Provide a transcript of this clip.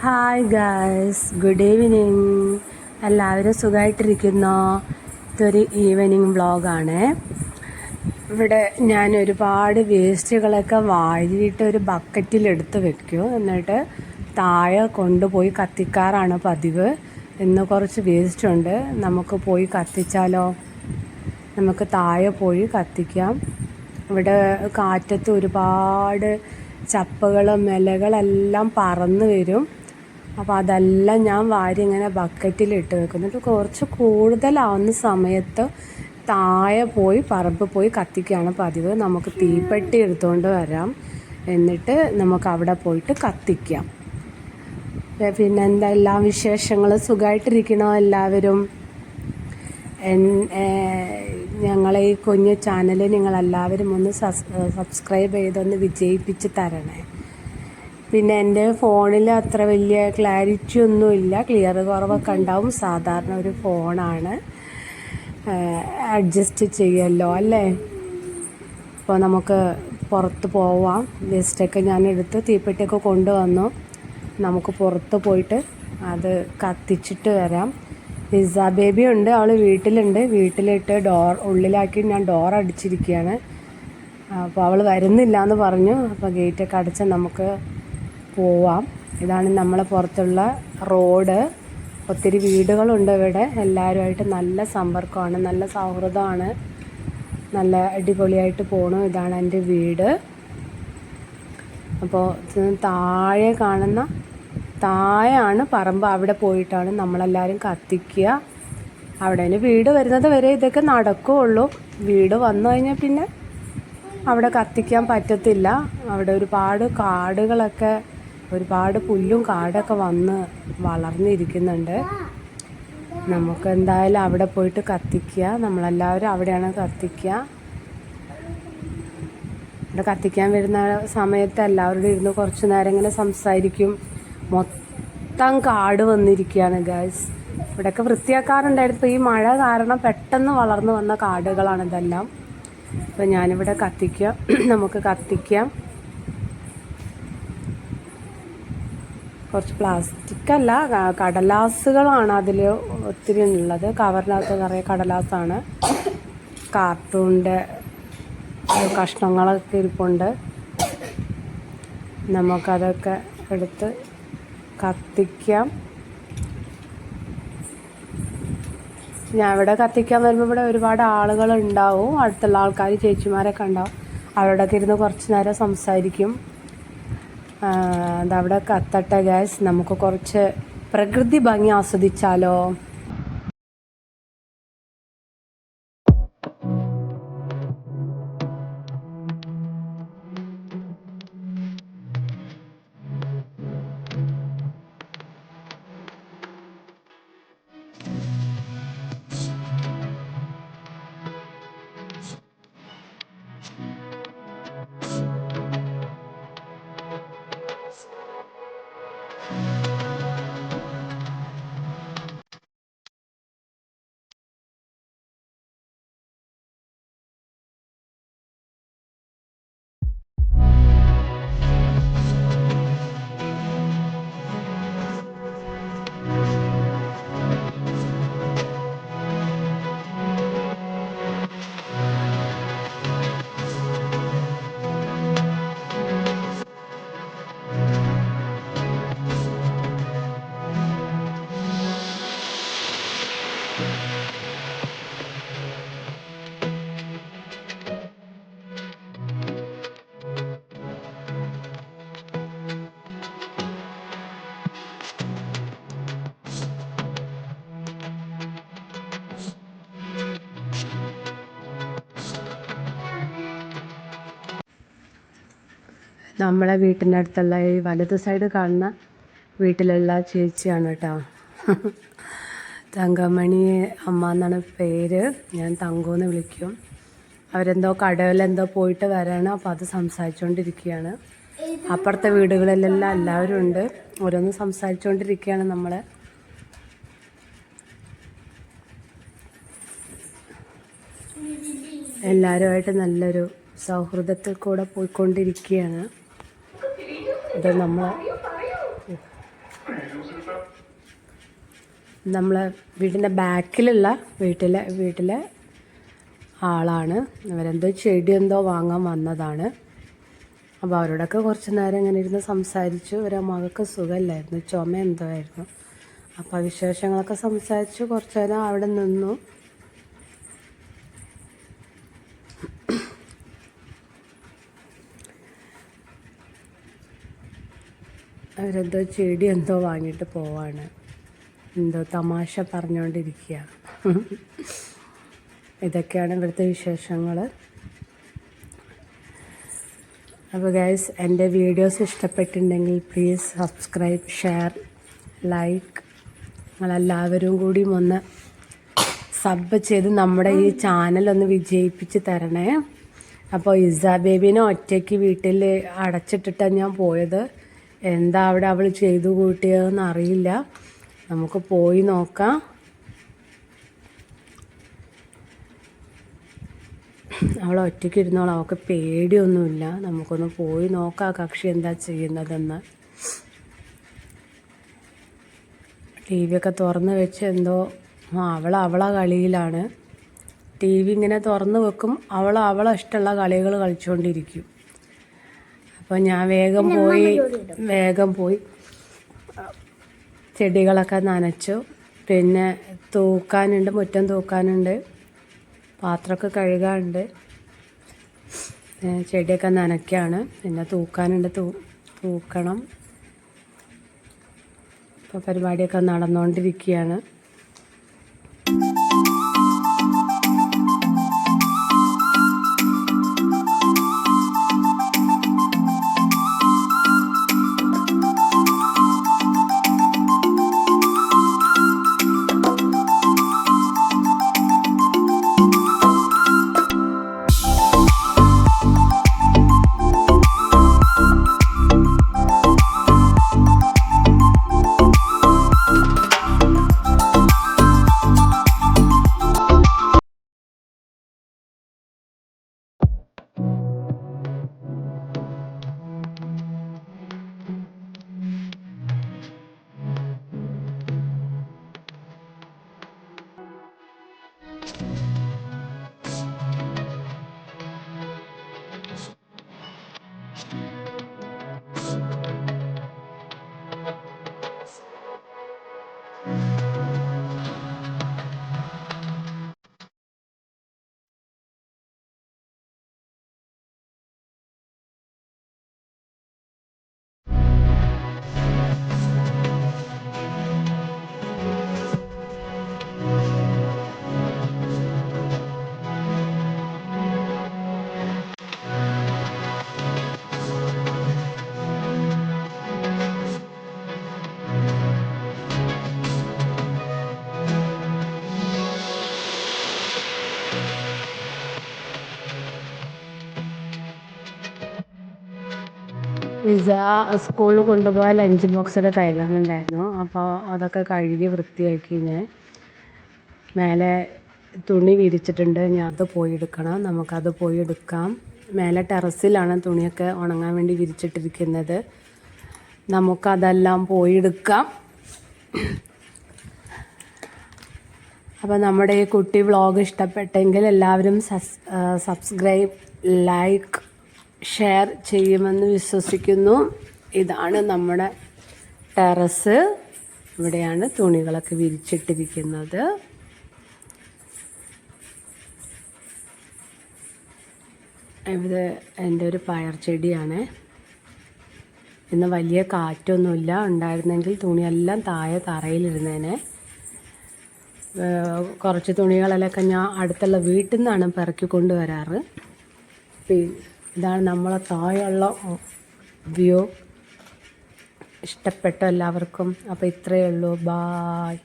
Hi guys, good evening. എല്ലാവരും സുഖമായിട്ടിരിക്കുന്നോ? ഇതൊരു ഈവനിങ് വ്ളോഗാണ്. ഇവിടെ ഞാൻ ഒരുപാട് വേസ്റ്റുകളൊക്കെ വാരിയിട്ട് ഒരു ബക്കറ്റിലെടുത്ത് വെക്കും. എന്നിട്ട് താഴെ കൊണ്ടുപോയി കത്തിക്കാറാണ് പതിവ്. ഇന്ന് കുറച്ച് വേസ്റ്റ് ഉണ്ട്, നമുക്ക് പോയി കത്തിച്ചാലോ? നമുക്ക് താഴെ പോയി കത്തിക്കാം. ഇവിടെ കാറ്റത്ത് ഒരുപാട് ചപ്പുകളും ഇലകളെല്ലാം പറന്ന് വരും. അപ്പോൾ അതെല്ലാം ഞാൻ വാരി ഇങ്ങനെ ബക്കറ്റിലിട്ട് വെക്കും. എന്നിട്ട് കുറച്ച് കൂടുതലാവുന്ന സമയത്ത് താഴെ പോയി പറമ്പ് പോയി കത്തിക്കുകയാണ് പതിവ്. നമുക്ക് തീപ്പെട്ടി എടുത്തുകൊണ്ട് വരാം, എന്നിട്ട് നമുക്ക് അവിടെ പോയിട്ട് കത്തിക്കാം. പിന്നെ എന്തെല്ലാം വിശേഷങ്ങൾ? സുഖമായിട്ടിരിക്കണോ എല്ലാവരും? ഞങ്ങളെ ഈ കുഞ്ഞു ചാനൽ നിങ്ങളെല്ലാവരും ഒന്ന് സബ്സ്ക്രൈബ് ചെയ്തൊന്ന് വിജയിപ്പിച്ച് തരണേ. പിന്നെ എൻ്റെ ഫോണിൽ അത്ര വലിയ ക്ലാരിറ്റി ഒന്നുമില്ല, ക്ലിയർ കുറവൊക്കെ ഉണ്ടാവും. സാധാരണ ഒരു ഫോണാണ്, അഡ്ജസ്റ്റ് ചെയ്യുമല്ലോ അല്ലേ? അപ്പോൾ നമുക്ക് പുറത്ത് പോവാം. വേസ്റ്റൊക്കെ ഞാൻ എടുത്ത് തീപ്പെട്ടിയൊക്കെ കൊണ്ടുവന്നു. നമുക്ക് പുറത്ത് പോയിട്ട് അത് കത്തിച്ചിട്ട് വരാം. പിസ്സ ബേബി ഉണ്ട്, അവൾ വീട്ടിലുണ്ട്. വീട്ടിലിട്ട് ഉള്ളിലാക്കി ഞാൻ ഡോർ അടിച്ചിരിക്കുകയാണ്. അപ്പോൾ അവൾ വരുന്നില്ല എന്ന് പറഞ്ഞു. അപ്പോൾ ഗേറ്റൊക്കെ അടച്ച് നമുക്ക് പോവാം. ഇതാണ് നമ്മളെ പുറത്തുള്ള റോഡ്. ഒത്തിരി വീടുകളുണ്ട് ഇവിടെ. എല്ലാവരുമായിട്ട് നല്ല സമ്പർക്കമാണ്, നല്ല സൗഹൃദമാണ്, നല്ല അടിപൊളിയായിട്ട് പോണു. ഇതാണ് എൻ്റെ വീട്. അപ്പോൾ താഴെ കാണുന്ന താഴെയാണ് പറമ്പ്. അവിടെ പോയിട്ടാണ് നമ്മളെല്ലാവരും കത്തിക്കുക. അവിടെ നിന്ന് വീട് വരുന്നത് വരെ ഇതൊക്കെ നടക്കുകയുള്ളൂ. വീട് വന്നു കഴിഞ്ഞാൽ പിന്നെ അവിടെ കത്തിക്കാൻ പറ്റത്തില്ല. അവിടെ ഒരുപാട് കാടുകളൊക്കെ, ഒരുപാട് പുല്ലും കാടൊക്കെ വന്ന് വളർന്നിരിക്കുന്നുണ്ട്. നമുക്ക് എന്തായാലും അവിടെ പോയിട്ട് കത്തിക്കുക. നമ്മളെല്ലാവരും അവിടെയാണ് കത്തിക്കുക. ഇവിടെ കത്തിക്കാൻ വരുന്ന സമയത്ത് എല്ലാവരോടും ഇരുന്ന് കുറച്ച് നേരം ഇങ്ങനെ സംസാരിക്കും. മൊത്തം കാട് വന്നിരിക്കുകയാണ് ഗൈസ്. ഇവിടെയൊക്കെ വൃത്തിയാക്കാറുണ്ടായിരുന്നു. ഇപ്പോൾ ഈ മഴ കാരണം പെട്ടെന്ന് വളർന്നു വന്ന കാടുകളാണ് ഇതെല്ലാം. അപ്പോൾ ഞാനിവിടെ കത്തിക്കുക, നമുക്ക് കത്തിക്കാം. കുറച്ച് പ്ലാസ്റ്റിക്കല്ല, കടലാസുകളാണ് അതിൽ ഒത്തിരി ഉള്ളത്. കവറിനകത്ത് നിറയെ കടലാസാണ്. കാർട്ടൂണിൻ്റെ കഷ്ണങ്ങളൊക്കെ ഇരിപ്പുണ്ട്. നമുക്കതൊക്കെ എടുത്ത് കത്തിക്കാം. ഞാൻ ഇവിടെ കത്തിക്കാൻ വരുമ്പോൾ ഇവിടെ ഒരുപാട് ആളുകളുണ്ടാവും. അടുത്തുള്ള ആൾക്കാർ, ചേച്ചിമാരൊക്കെ ഉണ്ടാവും. അവരോടൊക്കെ ഇരുന്ന് കുറച്ച് നേരം സംസാരിക്കും. അതവിടെ കത്തട്ടെ ഗൈസ്. നമുക്ക് കുറച്ച് പ്രകൃതി ഭംഗി ആസ്വദിച്ചാലോ? നമ്മളെ വീട്ടിൻ്റെ അടുത്തുള്ള ഈ വലത് സൈഡ് കാണുന്ന വീട്ടിലുള്ള ചേച്ചിയാണ് കേട്ടോ. തങ്കമണി അമ്മ എന്നാണ് പേര്. ഞാൻ തങ്കോന്ന് വിളിക്കും. അവരെന്തോ കടയിലെന്തോ പോയിട്ട് വരണം. അപ്പോൾ അത് സംസാരിച്ചുകൊണ്ടിരിക്കുകയാണ്. അപ്പുറത്തെ വീടുകളിലെല്ലാം എല്ലാവരും ഉണ്ട്. ഓരോന്ന് സംസാരിച്ചുകൊണ്ടിരിക്കുകയാണ് നമ്മൾ. എല്ലാവരുമായിട്ട് നല്ലൊരു സൗഹൃദത്തിൽ കൂടെ പോയിക്കൊണ്ടിരിക്കുകയാണ്. ഇത് നമ്മൾ നമ്മളെ വീടിൻ്റെ ബാക്കിലുള്ള വീട്ടിലെ ആളാണ്. അവരെന്തോ ചെടി എന്തോ വാങ്ങാൻ വന്നതാണ്. അപ്പോൾ അവരോടൊക്കെ കുറച്ച് നേരം ഇങ്ങനെ ഇരുന്ന് സംസാരിച്ചു. ഒരു മകൾക്ക് സുഖമില്ലായിരുന്നു, ചുമ എന്തോ ആയിരുന്നു. അപ്പോൾ വിശേഷങ്ങളൊക്കെ സംസാരിച്ചു കുറച്ച് നേരം അവിടെ നിന്നു. അവരെന്തോ ചെടി എന്തോ വാങ്ങിയിട്ട് പോവാണ്. എന്തോ തമാശ പറഞ്ഞുകൊണ്ടിരിക്കുക. ഇതൊക്കെയാണ് ഇവിടുത്തെ വിശേഷങ്ങൾ. അപ്പോൾ ഗൈസ്, എൻ്റെ വീഡിയോസ് ഇഷ്ടപ്പെട്ടിട്ടുണ്ടെങ്കിൽ പ്ലീസ് സബ്സ്ക്രൈബ്, ഷെയർ, ലൈക്ക്. നിങ്ങളെല്ലാവരും കൂടി ഒന്ന് സബ് ചെയ്ത് നമ്മുടെ ഈ ചാനലൊന്ന് വിജയിപ്പിച്ച് തരണേ. അപ്പോൾ ഇസ ബേബീനെ ഒറ്റയ്ക്ക് വീട്ടിൽ അടച്ചിട്ടിട്ടാണ് ഞാൻ പോയത്. എന്താ അവിടെ അവൾ ചെയ്തു കൂട്ടിയതെന്ന് അറിയില്ല. നമുക്ക് പോയി നോക്കാം. അവൾ ഒറ്റയ്ക്ക് ഇരുന്നോളാം, അവൾക്ക് പേടിയൊന്നുമില്ല. നമുക്കൊന്ന് പോയി നോക്കാം കക്ഷി എന്താ ചെയ്യുന്നതെന്ന്. ടി വി ഒക്കെ തുറന്ന് വെച്ച് എന്തോ അവളെ കളിയിലാണ്. ടി വി ഇങ്ങനെ തുറന്ന് വെക്കും, അവളെ ഇഷ്ടമുള്ള കളികൾ കളിച്ചുകൊണ്ടിരിക്കും. അപ്പോൾ ഞാൻ വേഗം പോയി ചെടികളൊക്കെ നനച്ചു. പിന്നെ തൂക്കാനുണ്ട്, മുറ്റം തൂക്കാനുണ്ട്, പാത്രമൊക്കെ കഴുകാനുണ്ട്, ചെടിയൊക്കെ നനയ്ക്കാണ്. പിന്നെ തൂക്കാനുണ്ട്, തൂക്കണം. ഇപ്പോൾ പരിപാടിയൊക്കെ നടന്നുകൊണ്ടിരിക്കുകയാണ്. പിസ്സ സ്കൂളിൽ കൊണ്ടുപോകാൻ ലഞ്ച് ബോക്സൊക്കെ കഴുകാനുണ്ടായിരുന്നു. അപ്പോൾ അതൊക്കെ കഴുകി വൃത്തിയാക്കി. ഞാൻ മേലെ തുണി വിരിച്ചിട്ടുണ്ട്, ഞാൻ അത് പോയി എടുക്കണം. നമുക്കത് പോയി എടുക്കാം. മേലെ ടെറസിലാണ് തുണിയൊക്കെ ഉണങ്ങാൻ വേണ്ടി വിരിച്ചിട്ടിരിക്കുന്നത്. നമുക്കതെല്ലാം പോയി എടുക്കാം. അപ്പോൾ നമ്മുടെ ഈ കുട്ടി വ്ളോഗ് ഇഷ്ടപ്പെട്ടെങ്കിൽ എല്ലാവരും സബ്സ്ക്രൈബ്, ലൈക്ക്, ഷെയർ ചെയ്യുമെന്ന് വിശ്വസിക്കുന്നു. ഇതാണ് നമ്മുടെ ടെറസ്. ഇവിടെയാണ് തുണികളൊക്കെ വിരിച്ചിട്ടിരിക്കുന്നത്. ഇത് എൻ്റെ ഒരു പയർ ചെടിയാണ്. ഇന്ന് വലിയ കാറ്റൊന്നുമില്ല. ഉണ്ടായിരുന്നെങ്കിൽ തുണിയെല്ലാം താഴെ തറയിലിരുന്നേനെ. കുറച്ച് തുണികളെല്ലാം ഞാൻ അടുത്തുള്ള വീട്ടിൽ നിന്നാണ് പെറുക്കിക്കൊണ്ട് വരാറ്. ഇതാണ് നമ്മളെ താഴെയുള്ള വ്യൂ. ഇഷ്ടപ്പെട്ട എല്ലാവർക്കും. അപ്പോൾ ഇത്രയേ ഉള്ളൂ. ബായ്.